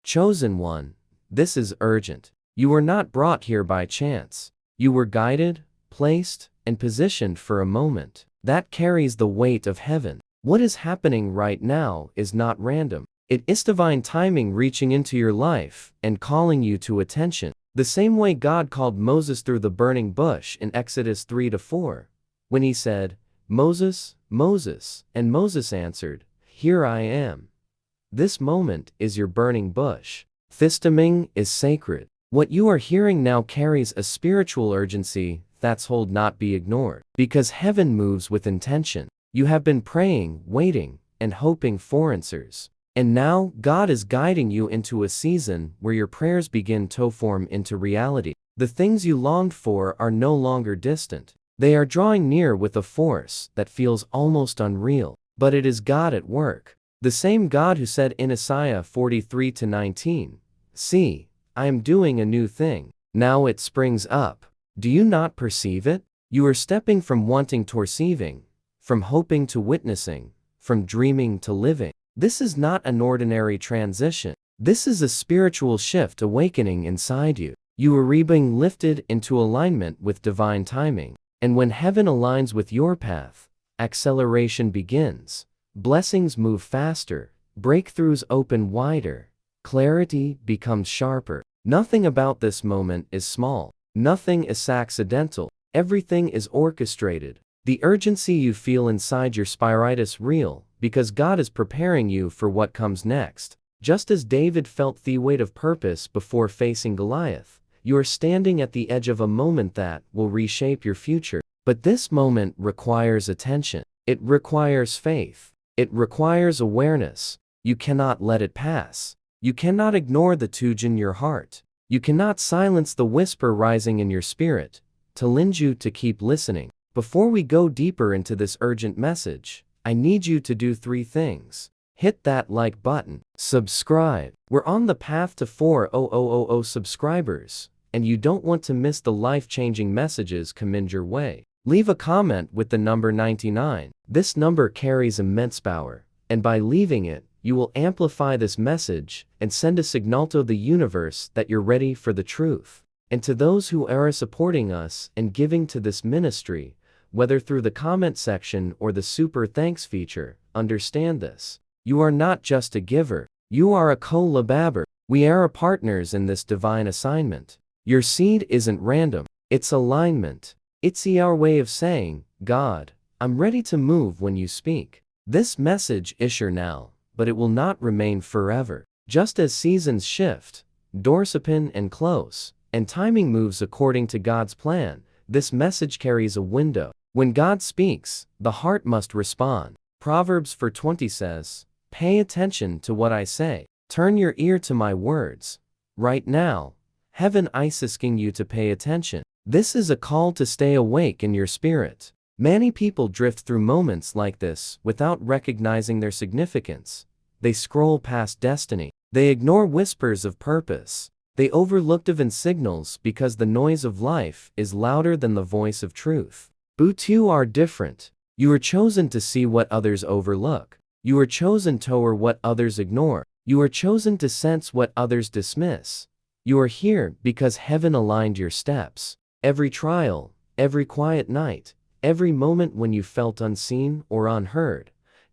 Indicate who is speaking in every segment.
Speaker 1: Chosen one, this is urgent. You were not brought here by chance. You were guided, placed, and positioned for a moment that carries the weight of heaven. What is happening right now is not random. It is divine timing reaching into your life and calling you to attention. The same way God called Moses through the burning bush in Exodus 3-4, when he said, "Moses, Moses," and Moses answered, "Here I am." This moment is your burning bush. This timing is sacred. What you are hearing now carries a spiritual urgency that's hold not be ignored. Because heaven moves with intention. You have been praying, waiting, and hoping for answers. And now, God is guiding you into a season where your prayers begin to form into reality. The things you longed for are no longer distant. They are drawing near with a force that feels almost unreal. But it is God at work. The same God who said in Isaiah 43-19, "See, I am doing a new thing. Now it springs up. Do you not perceive it?" You are stepping from wanting to receiving, from hoping to witnessing, from dreaming to living. This is not an ordinary transition. This is a spiritual shift awakening inside you. You are being lifted into alignment with divine timing. And when heaven aligns with your path, acceleration begins. Blessings move faster. Breakthroughs open wider. Clarity becomes sharper. Nothing about this moment is small. Nothing is accidental. Everything is orchestrated. The urgency you feel inside your spirit is real, because God is preparing you for what comes next. Just as David felt the weight of purpose before facing Goliath, you are standing at the edge of a moment that will reshape your future. But this moment requires attention. It requires faith. It requires awareness. You cannot let it pass. You cannot ignore the tug in your heart. You cannot silence the whisper rising in your spirit, to lend you to keep listening. Before we go deeper into this urgent message, I need you to do 3 things. Hit that like button. Subscribe. We're on the path to 4,000 subscribers, and you don't want to miss the life-changing messages coming your way. Leave a comment with the number 99. This number carries immense power, and by leaving it, you will amplify this message and send a signal to the universe that you're ready for the truth. And to those who are supporting us and giving to this ministry, whether through the comment section or the super thanks feature, understand this. You are not just a giver. You are a co-laborer. We are partners in this divine assignment. Your seed isn't random. It's alignment. It's our way of saying, "God, I'm ready to move when you speak." This message is here now, but it will not remain forever. Just as seasons shift, doors open and close, and timing moves according to God's plan, this message carries a window. When God speaks, the heart must respond. Proverbs 4:20 says, "Pay attention to what I say. Turn your ear to my words." Right now, heaven is asking you to pay attention. This is a call to stay awake in your spirit. Many people drift through moments like this without recognizing their significance. They scroll past destiny. They ignore whispers of purpose. They overlook divine signals because the noise of life is louder than the voice of truth. But you are different. You are chosen to see what others overlook. You are chosen to hear what others ignore. You are chosen to sense what others dismiss. You are here because heaven aligned your steps. Every trial, every quiet night, every moment when you felt unseen or unheard,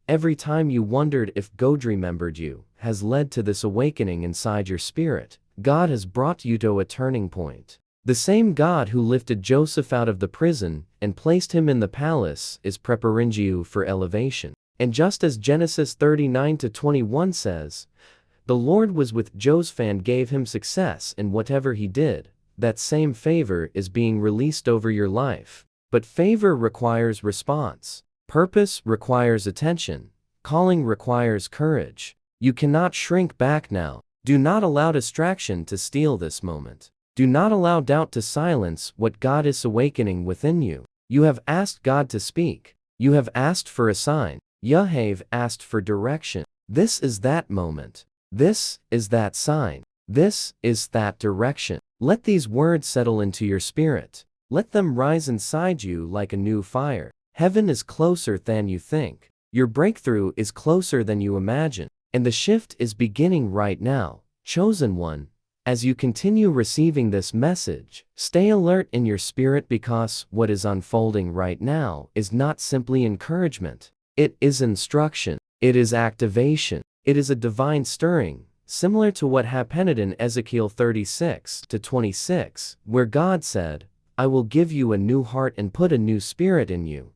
Speaker 1: every time you wondered if God remembered you, has led to this awakening inside your spirit. God has brought you to a turning point. The same God who lifted Joseph out of the prison and placed him in the palace is preparing you for elevation. And just as Genesis 39-21 says, "The Lord was with Joseph and gave him success in whatever he did," that same favor is being released over your life. But favor requires response. Purpose requires attention. Calling requires courage. You cannot shrink back now. Do not allow distraction to steal this moment. Do not allow doubt to silence what God is awakening within you. You have asked God to speak. You have asked for a sign. You have asked for direction. This is that moment. This is that sign. This is that direction. Let these words settle into your spirit. Let them rise inside you like a new fire. Heaven is closer than you think. Your breakthrough is closer than you imagine. And the shift is beginning right now. Chosen one, as you continue receiving this message, stay alert in your spirit because what is unfolding right now is not simply encouragement. It is instruction. It is activation. It is a divine stirring, similar to what happened in Ezekiel 36-26, where God said, "I will give you a new heart and put a new spirit in you."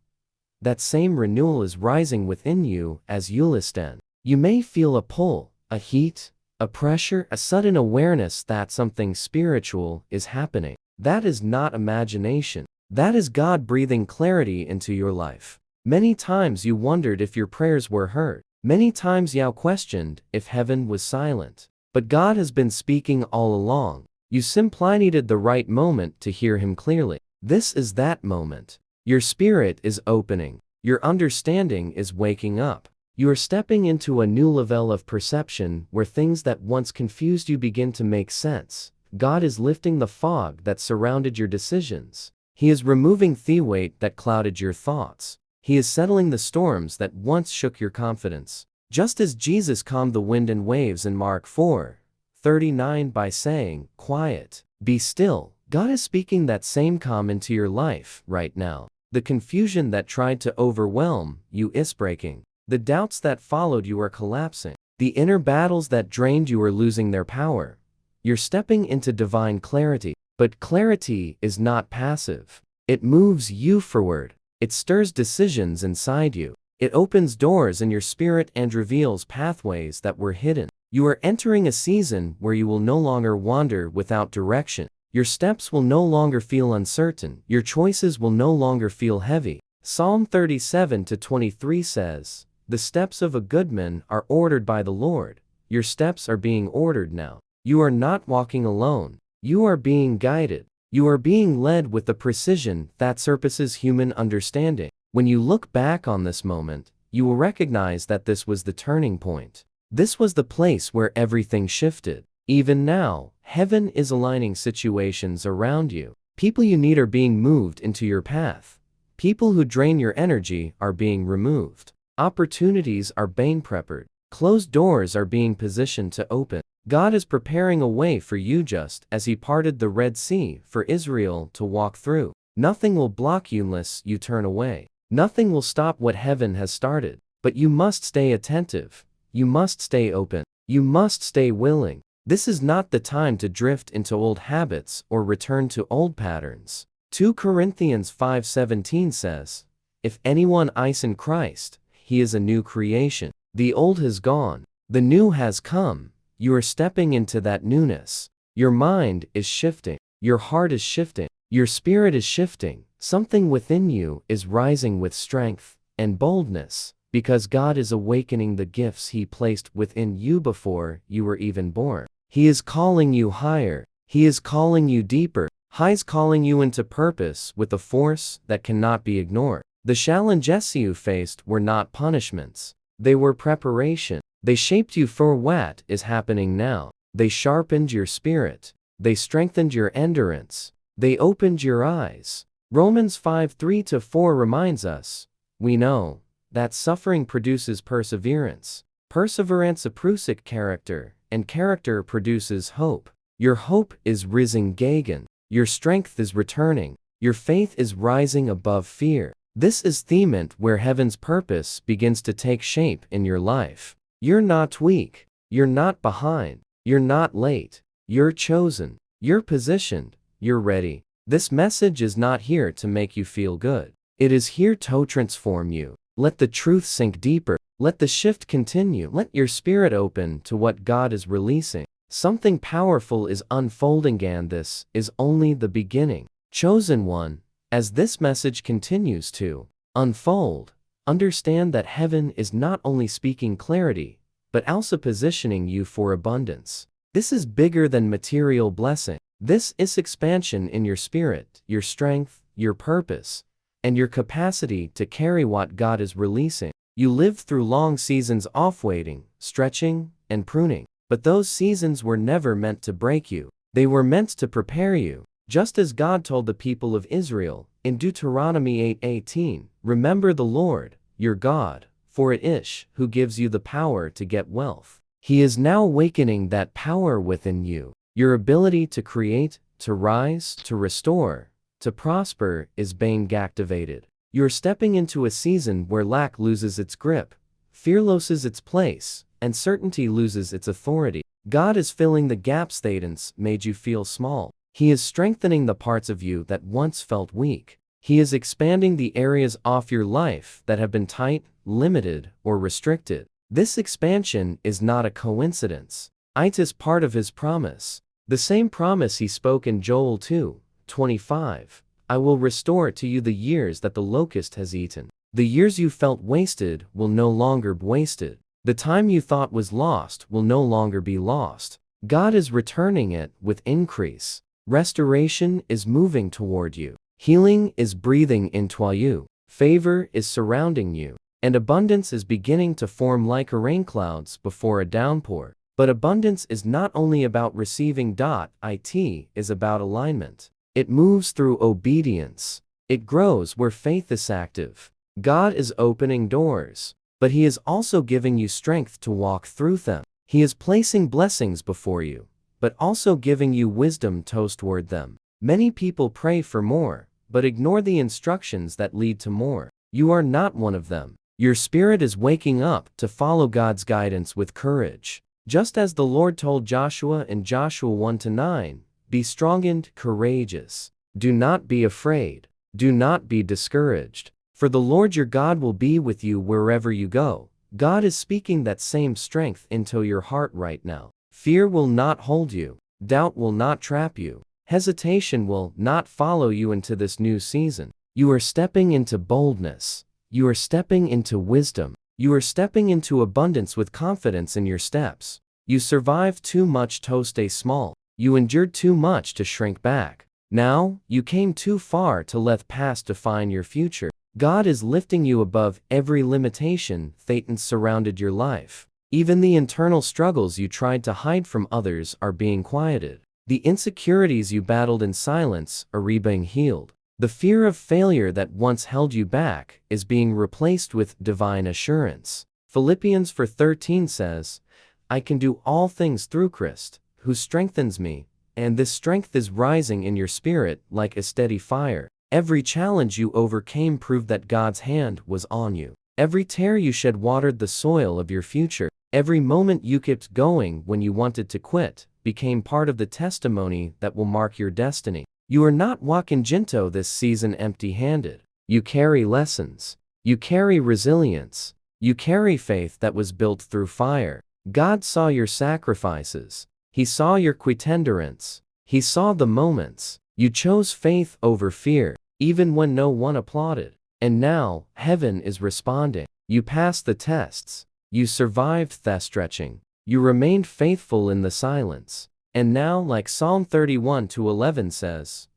Speaker 1: That same renewal is rising within you as you listen. You may feel a pull, a heat, a pressure, a sudden awareness that something spiritual is happening. That is not imagination. That is God breathing clarity into your life. Many times you wondered if your prayers were heard. Many times you questioned if heaven was silent. But God has been speaking all along. You simply needed the right moment to hear Him clearly. This is that moment. Your spirit is opening. Your understanding is waking up. You are stepping into a new level of perception where things that once confused you begin to make sense. God is lifting the fog that surrounded your decisions. He is removing the weight that clouded your thoughts. He is settling the storms that once shook your confidence. Just as Jesus calmed the wind and waves in Mark 4:39 by saying, "Quiet, be still," God is speaking that same calm into your life right now. The confusion that tried to overwhelm you is breaking. The doubts that followed you are collapsing. The inner battles that drained you are losing their power. You're stepping into divine clarity. But clarity is not passive. It moves you forward. It stirs decisions inside you. It opens doors in your spirit and reveals pathways that were hidden. You are entering a season where you will no longer wander without direction. Your steps will no longer feel uncertain. Your choices will no longer feel heavy. Psalm 37:23 says, "The steps of a good man are ordered by the Lord." Your steps are being ordered now. You are not walking alone. You are being guided. You are being led with the precision that surpasses human understanding. When you look back on this moment, you will recognize that this was the turning point. This was the place where everything shifted. Even now, heaven is aligning situations around you. People you need are being moved into your path. People who drain your energy are being removed. Opportunities are being prepared. Closed doors are being positioned to open. God is preparing a way for you just as He parted the Red Sea for Israel to walk through. Nothing will block you unless you turn away. Nothing will stop what heaven has started. But you must stay attentive. You must stay open. You must stay willing. This is not the time to drift into old habits or return to old patterns. 2 Corinthians 5:17 says, "If anyone is in Christ, he is a new creation. The old has gone. The new has come." You are stepping into that newness. Your mind is shifting. Your heart is shifting. Your spirit is shifting. Something within you is rising with strength and boldness because God is awakening the gifts He placed within you before you were even born. He is calling you higher. He is calling you deeper. He is calling you into purpose with a force that cannot be ignored. The challenges you faced were not punishments. They were preparation. They shaped you for what is happening now. They sharpened your spirit. They strengthened your endurance. They opened your eyes. Romans 5:3-4 reminds us, "We know that suffering produces perseverance. Perseverance produces character, and character produces hope. Your hope is rising again. Your strength is returning. Your faith is rising above fear." This is the moment where heaven's purpose begins to take shape in your life. You're not weak. You're not behind. You're not late. You're chosen. You're positioned. You're ready. This message is not here to make you feel good. It is here to transform you. Let the truth sink deeper. Let the shift continue. Let your spirit open to what God is releasing. Something powerful is unfolding, and this is only the beginning. Chosen one, as this message continues to unfold, understand that heaven is not only speaking clarity, but also positioning you for abundance. This is bigger than material blessing. This is expansion in your spirit, your strength, your purpose, and your capacity to carry what God is releasing. You lived through long seasons of waiting, stretching, and pruning, but those seasons were never meant to break you. They were meant to prepare you. Just as God told the people of Israel in Deuteronomy 8:18, "Remember the Lord, your God, for it is who gives you the power to get wealth. He is now awakening that power within you. Your ability to create, to rise, to restore, to prosper is being activated. You're stepping into a season where lack loses its grip, fear loses its place, and certainty loses its authority. God is filling the gaps that made you feel small. He is strengthening the parts of you that once felt weak. He is expanding the areas of your life that have been tight, limited, or restricted. This expansion is not a coincidence. It is part of His promise. The same promise He spoke in Joel 2:25. I will restore to you the years that the locust has eaten. The years you felt wasted will no longer be wasted. The time you thought was lost will no longer be lost. God is returning it with increase. Restoration is moving toward you. Healing is breathing into you. Favor is surrounding you. And abundance is beginning to form like rain clouds before a downpour. But abundance is not only about receiving. It is about alignment. It moves through obedience. It grows where faith is active. God is opening doors, but He is also giving you strength to walk through them. He is placing blessings before you, but also giving you wisdom toward them. Many people pray for more, but ignore the instructions that lead to more. You are not one of them. Your spirit is waking up to follow God's guidance with courage. Just as the Lord told Joshua in Joshua 1-9, be strong and courageous. Do not be afraid. Do not be discouraged. For the Lord your God will be with you wherever you go. God is speaking that same strength into your heart right now. Fear will not hold you. Doubt will not trap you. Hesitation will not follow you into this new season. You are stepping into boldness. You are stepping into wisdom. You are stepping into abundance with confidence in your steps. You survived too much to stay small. You endured too much to shrink back. Now, you came too far to let the past define your future. God is lifting you above every limitation that surrounded your life. Even the internal struggles you tried to hide from others are being quieted. The insecurities you battled in silence are being healed. The fear of failure that once held you back is being replaced with divine assurance. Philippians 4:13 says, I can do all things through Christ, who strengthens me, and this strength is rising in your spirit like a steady fire. Every challenge you overcame proved that God's hand was on you. Every tear you shed watered the soil of your future. Every moment you kept going when you wanted to quit became part of the testimony that will mark your destiny. You are not walking into this season empty-handed. You carry lessons. You carry resilience. You carry faith that was built through fire. God saw your sacrifices. He saw your endurance. He saw the moments you chose faith over fear, even when no one applauded. And now, heaven is responding. You passed the tests. You survived the stretching. You remained faithful in the silence. And now, like Psalm 31:11 says,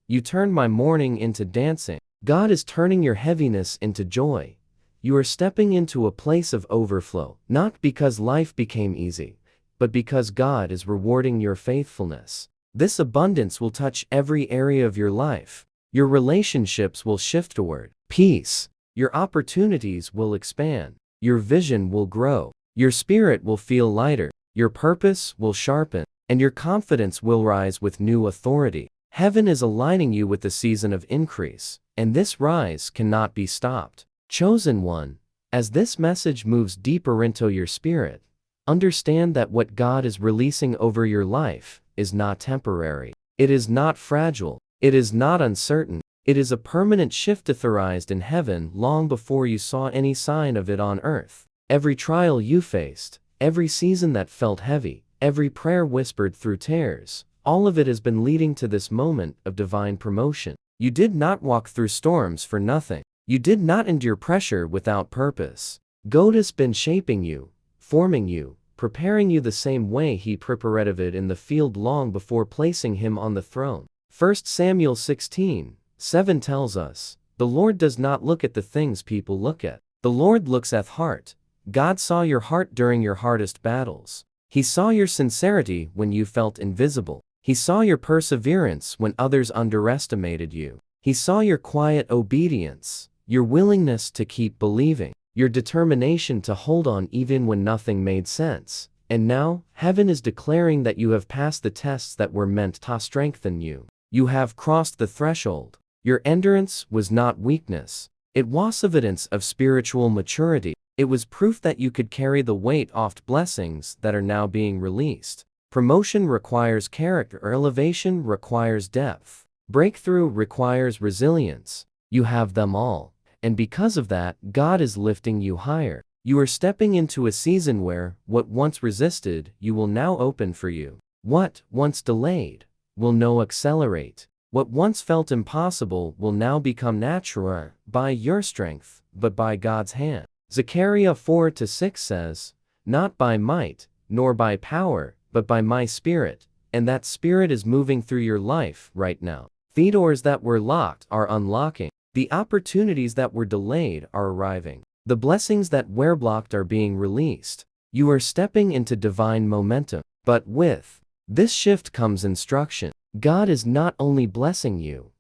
Speaker 1: you turned my mourning into dancing. God is turning your heaviness into joy. You are stepping into a place of overflow, not because life became easy, but because God is rewarding your faithfulness. This abundance will touch every area of your life. Your relationships will shift toward peace. Your opportunities will expand. Your vision will grow. Your spirit will feel lighter. Your purpose will sharpen. And your confidence will rise with new authority. Heaven is aligning you with the season of increase, and this rise cannot be stopped. Chosen one, as this message moves deeper into your spirit, understand that what God is releasing over your life is not temporary. It is not fragile. It is not uncertain. It is a permanent shift authorized in heaven long before you saw any sign of it on earth. Every trial you faced, every season that felt heavy, every prayer whispered through tears, all of it has been leading to this moment of divine promotion. You did not walk through storms for nothing. You did not endure pressure without purpose. God has been shaping you, forming you, preparing you the same way He prepared it in the field long before placing Him on the throne. 1 Samuel 16:7 tells us, the Lord does not look at the things people look at. The Lord looks at heart. God saw your heart during your hardest battles. He saw your sincerity when you felt invisible. He saw your perseverance when others underestimated you. He saw your quiet obedience, your willingness to keep believing, your determination to hold on even when nothing made sense. And now, heaven is declaring that you have passed the tests that were meant to strengthen you. You have crossed the threshold. Your endurance was not weakness. It was evidence of spiritual maturity. It was proof that you could carry the weight of blessings that are now being released. Promotion requires character, elevation requires depth. Breakthrough requires resilience. You have them all. And because of that, God is lifting you higher. You are stepping into a season where, what once resisted, you will now open for you. What once delayed, will now accelerate. What once felt impossible will now become natural, by your strength, but by God's hand. Zechariah 4-6 says, "Not by might, nor by power, but by my Spirit," and that Spirit is moving through your life right now. The doors that were locked are unlocking. The opportunities that were delayed are arriving. The blessings that were blocked are being released. You are stepping into divine momentum. But with this shift comes instruction. God is not only blessing you,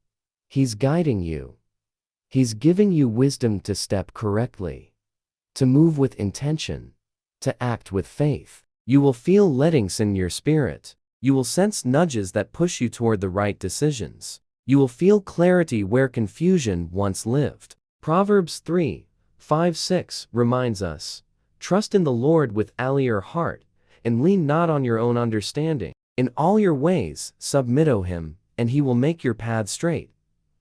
Speaker 1: He's guiding you. He's giving you wisdom to step correctly, to move with intention, to act with faith. You will feel leadings in your spirit. You will sense nudges that push you toward the right decisions. You will feel clarity where confusion once lived. Proverbs 3:5-6 reminds us, "Trust in the Lord with all your heart, and lean not on your own understanding. In all your ways submit to Him, and He will make your path straight."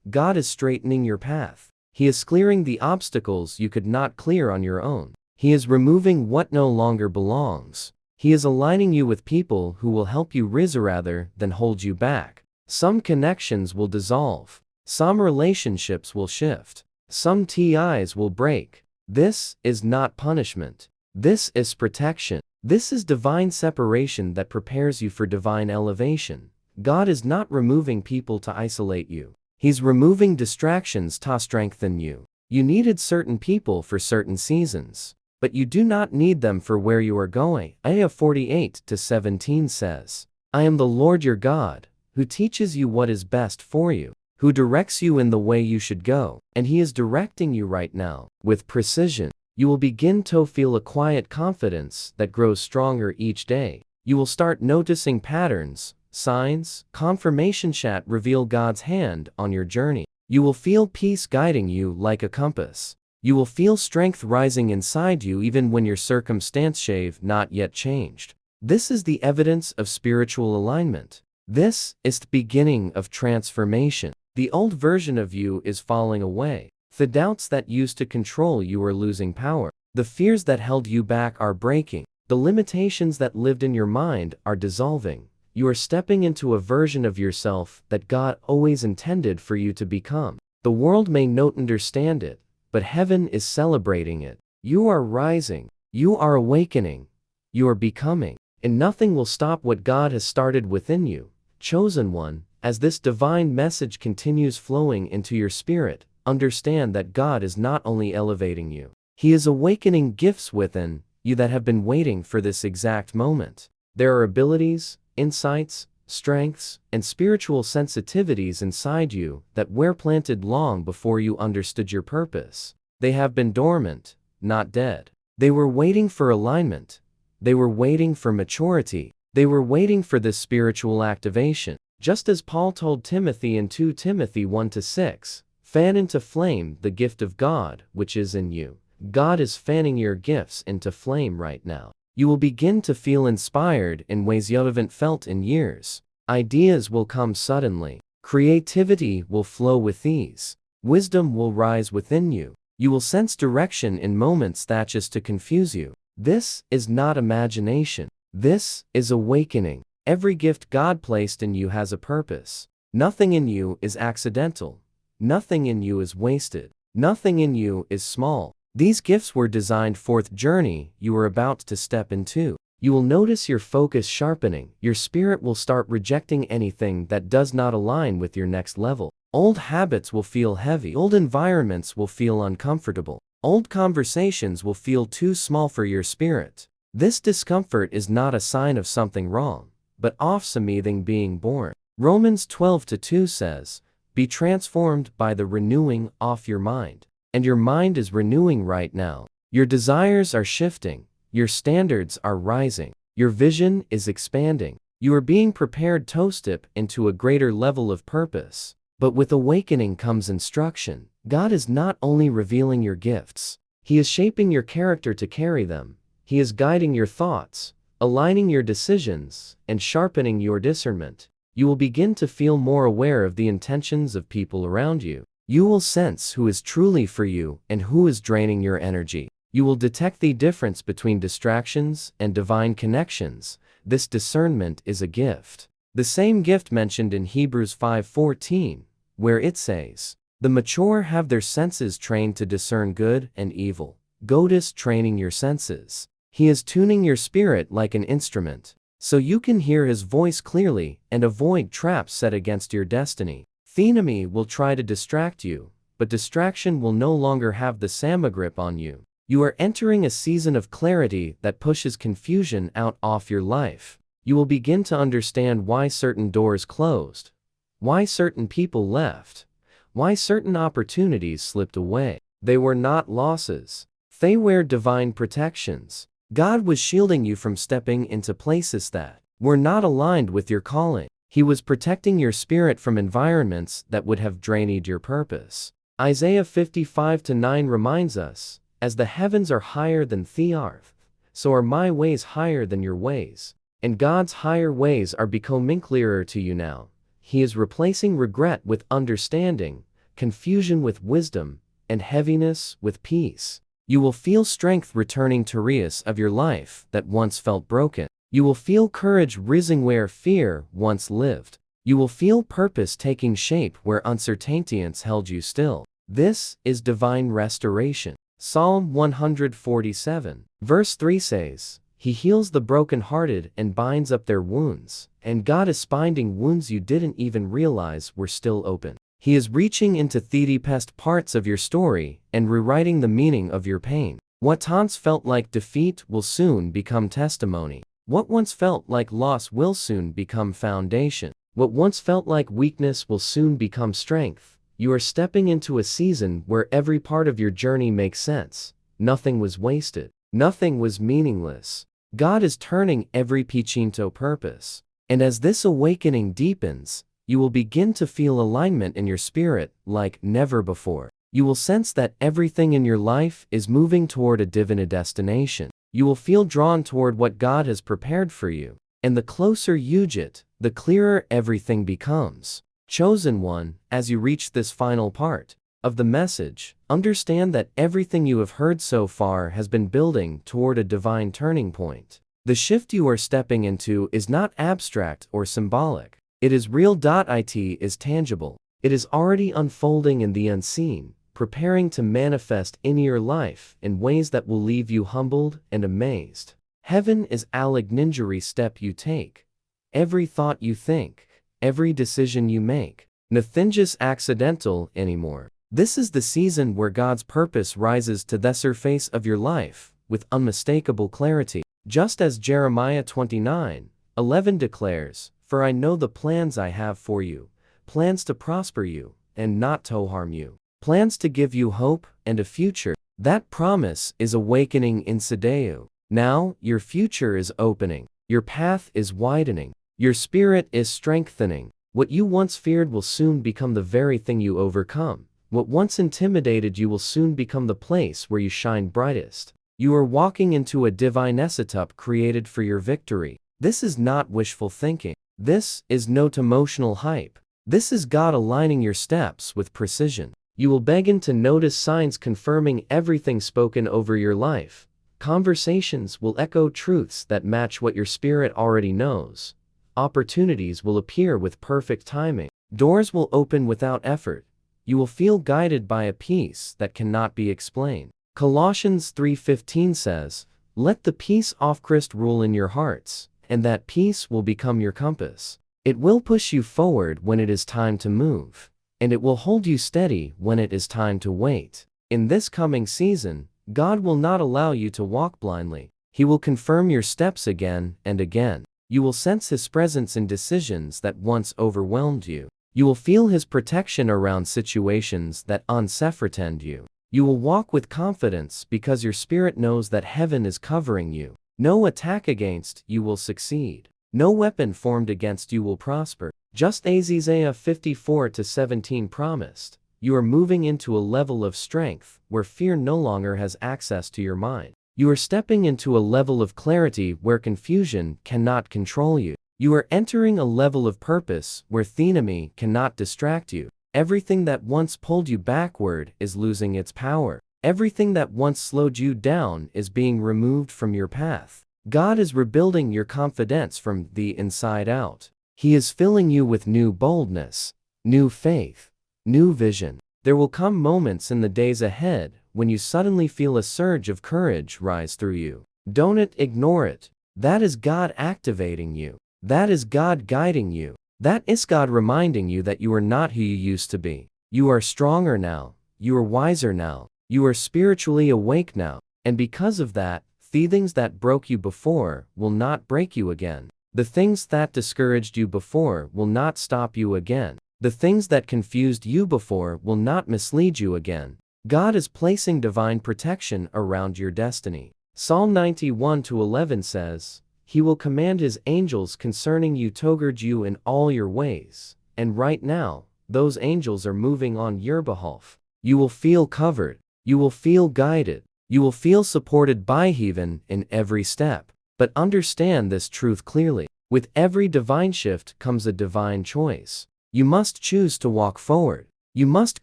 Speaker 1: God is straightening your path. He is clearing the obstacles you could not clear on your own. He is removing what no longer belongs. He is aligning you with people who will help you rise rather than hold you back. Some connections will dissolve. Some relationships will shift. Some ties will break. This is not punishment. This is protection. This is divine separation that prepares you for divine elevation. God is not removing people to isolate you. He's removing distractions to strengthen you. You needed certain people for certain seasons, but you do not need them for where you are going. Isaiah 48-17 says, "I am the Lord your God, who teaches you what is best for you, who directs you in the way you should go." And He is directing you right now, with precision. You will begin to feel a quiet confidence that grows stronger each day. You will start noticing patterns, signs, confirmation that reveal God's hand on your journey. You will feel peace guiding you like a compass. You will feel strength rising inside you even when your circumstances have not yet changed. This is the evidence of spiritual alignment. This is the beginning of transformation. The old version of you is falling away. The doubts that used to control you are losing power. The fears that held you back are breaking. The limitations that lived in your mind are dissolving. You are stepping into a version of yourself that God always intended for you to become. The world may not understand it, but heaven is celebrating it. You are rising. You are awakening. You are becoming. And nothing will stop what God has started within you, chosen one. As this divine message continues flowing into your spirit, understand that God is not only elevating you, He is awakening gifts within you that have been waiting for this exact moment. There are abilities, insights, strengths, and spiritual sensitivities inside you that were planted long before you understood your purpose. They have been dormant, not dead. They were waiting for alignment. They were waiting for maturity. They were waiting for this spiritual activation. Just as Paul told Timothy in 2 Timothy 1-6, "Fan into flame the gift of God which is in you." God is fanning your gifts into flame right now. You will begin to feel inspired in ways you haven't felt in years. Ideas will come suddenly. Creativity will flow with ease. Wisdom will rise within you. You will sense direction in moments that just to confuse you. This is not imagination. This is awakening. Every gift God placed in you has a purpose. Nothing in you is accidental. Nothing in you is wasted. Nothing in you is small. These gifts were designed for the journey you are about to step into. You will notice your focus sharpening. Your spirit will start rejecting anything that does not align with your next level. Old habits will feel heavy. Old environments will feel uncomfortable. Old conversations will feel too small for your spirit. This discomfort is not a sign of something wrong, but of something being born. Romans 12:2 says, "Be transformed by the renewing of your mind." And your mind is renewing right now. Your desires are shifting. Your standards are rising. Your vision is expanding. You are being prepared to step into a greater level of purpose. But with awakening comes instruction. God is not only revealing your gifts, He is shaping your character to carry them. He is guiding your thoughts, aligning your decisions, and sharpening your discernment. You will begin to feel more aware of the intentions of people around you. You will sense who is truly for you and who is draining your energy. You will detect the difference between distractions and divine connections. This discernment is a gift. The same gift mentioned in Hebrews 5:14, where it says, "The mature have their senses trained to discern good and evil." God is training your senses. He is tuning your spirit like an instrument, so you can hear His voice clearly and avoid traps set against your destiny. The enemy will try to distract you, but distraction will no longer have the same grip on you. You are entering a season of clarity that pushes confusion out of your life. You will begin to understand why certain doors closed, why certain people left, why certain opportunities slipped away. They were not losses. They were divine protections. God was shielding you from stepping into places that were not aligned with your calling. He was protecting your spirit from environments that would have drained your purpose. Isaiah 55:9 reminds us, "As the heavens are higher than the earth, so are my ways higher than your ways." And God's higher ways are becoming clearer to you now. He is replacing regret with understanding, confusion with wisdom, and heaviness with peace. You will feel strength returning to areas of your life that once felt broken. You will feel courage rising where fear once lived. You will feel purpose taking shape where uncertainties held you still. This is divine restoration. Psalm 147, verse 3 says, "He heals the brokenhearted and binds up their wounds." And God is binding wounds you didn't even realize were still open. He is reaching into the deepest parts of your story and rewriting the meaning of your pain. What once felt like defeat will soon become testimony. What once felt like loss will soon become foundation. What once felt like weakness will soon become strength. You are stepping into a season where every part of your journey makes sense. Nothing was wasted. Nothing was meaningless. God is turning every pitch into purpose. And as this awakening deepens, you will begin to feel alignment in your spirit like never before. You will sense that everything in your life is moving toward a divine destination. You will feel drawn toward what God has prepared for you. And the closer you get, the clearer everything becomes. Chosen one, as you reach this final part of the message, understand that everything you have heard so far has been building toward a divine turning point. The shift you are stepping into is not abstract or symbolic. It is real. It is tangible. It is already unfolding in the unseen, preparing to manifest in your life in ways that will leave you humbled and amazed. Heaven is every step you take, every thought you think, every decision you make. Nothing is accidental anymore. This is the season where God's purpose rises to the surface of your life with unmistakable clarity. Just as Jeremiah 29:11 declares, "For I know the plans I have for you, plans to prosper you and not to harm you, plans to give you hope and a future." That promise is awakening in Sadeo. Now, your future is opening. Your path is widening. Your spirit is strengthening. What you once feared will soon become the very thing you overcome. What once intimidated you will soon become the place where you shine brightest. You are walking into a divine setup created for your victory. This is not wishful thinking. This is not emotional hype. This is God aligning your steps with precision. You will begin to notice signs confirming everything spoken over your life. Conversations will echo truths that match what your spirit already knows. Opportunities will appear with perfect timing. Doors will open without effort. You will feel guided by a peace that cannot be explained. Colossians 3:15 says, "Let the peace of Christ rule in your hearts, and that peace will become your compass. It will push you forward when it is time to move, and it will hold you steady when it is time to wait." In this coming season, God will not allow you to walk blindly. He will confirm your steps again and again. You will sense His presence in decisions that once overwhelmed you. You will feel His protection around situations that once threatened you. You will walk with confidence because your spirit knows that heaven is covering you. No attack against you will succeed. No weapon formed against you will prosper. Just as Isaiah 54:17 promised, you are moving into a level of strength where fear no longer has access to your mind. You are stepping into a level of clarity where confusion cannot control you. You are entering a level of purpose where the enemy cannot distract you. Everything that once pulled you backward is losing its power. Everything that once slowed you down is being removed from your path. God is rebuilding your confidence from the inside out. He is filling you with new boldness, new faith, new vision. There will come moments in the days ahead when you suddenly feel a surge of courage rise through you. Don't ignore it. That is God activating you. That is God guiding you. That is God reminding you that you are not who you used to be. You are stronger now. You are wiser now. You are spiritually awake now. And because of that, the things that broke you before will not break you again. The things that discouraged you before will not stop you again. The things that confused you before will not mislead you again. God is placing divine protection around your destiny. Psalm 91:11 says, He will command His angels concerning you to guard you in all your ways. And right now, those angels are moving on your behalf. You will feel covered. You will feel guided. You will feel supported by Heaven in every step. But understand this truth clearly. With every divine shift comes a divine choice. You must choose to walk forward. You must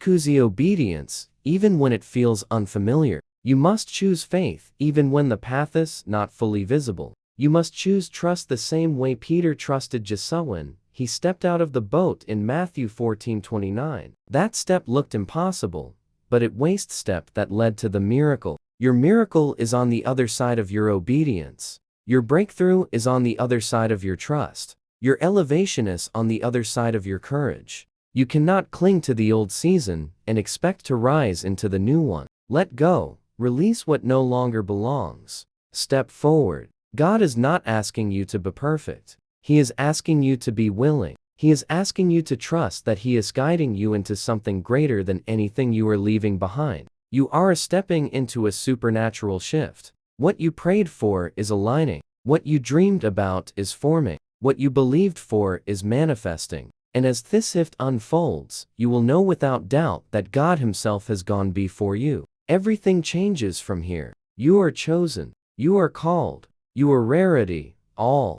Speaker 1: choose obedience, even when it feels unfamiliar. You must choose faith, even when the path is not fully visible. You must choose trust the same way Peter trusted Jesus when he stepped out of the boat in Matthew 14:29. That step looked impossible, but it was the step that led to the miracle. Your miracle is on the other side of your obedience. Your breakthrough is on the other side of your trust. Your elevation is on the other side of your courage. You cannot cling to the old season and expect to rise into the new one. Let go. Release what no longer belongs. Step forward. God is not asking you to be perfect. He is asking you to be willing. He is asking you to trust that He is guiding you into something greater than anything you are leaving behind. You are stepping into a supernatural shift. What you prayed for is aligning. What you dreamed about is forming. What you believed for is manifesting. And as this shift unfolds, you will know without doubt that God Himself has gone before you. Everything changes from here. You are chosen. You are called. You are rarity. All